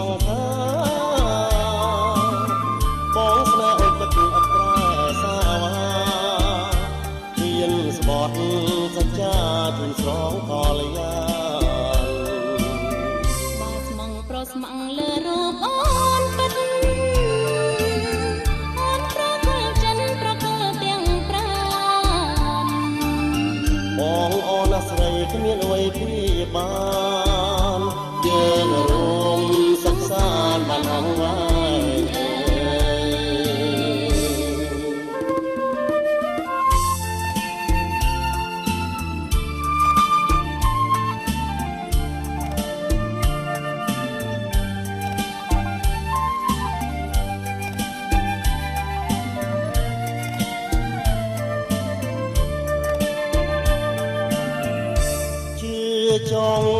ងខាបងស្នេហ៍អូនពិតអត់ប្រែសាវាហ៊ានស្បត់សច្ចាជូនស្រងកល្យាបើស្មងប្រុសស្មងលើរូបអូនពិតអូនប្រកល់ចិនប្រកល់ទាំងប្រានបងអូនស្រីគ្មានអ្វីព្រៀបបានយើងរួមសិក្សាបានអង្វែងចង